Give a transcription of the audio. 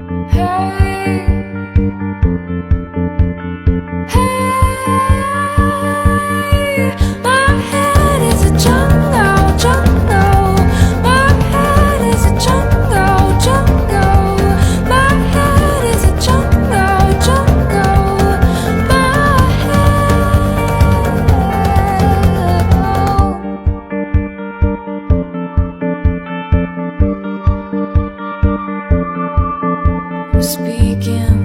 Hey, hey, my head is a jungle, jungle. My head is a jungle, jungle. My head is a jungle, jungle. My head. We're speaking.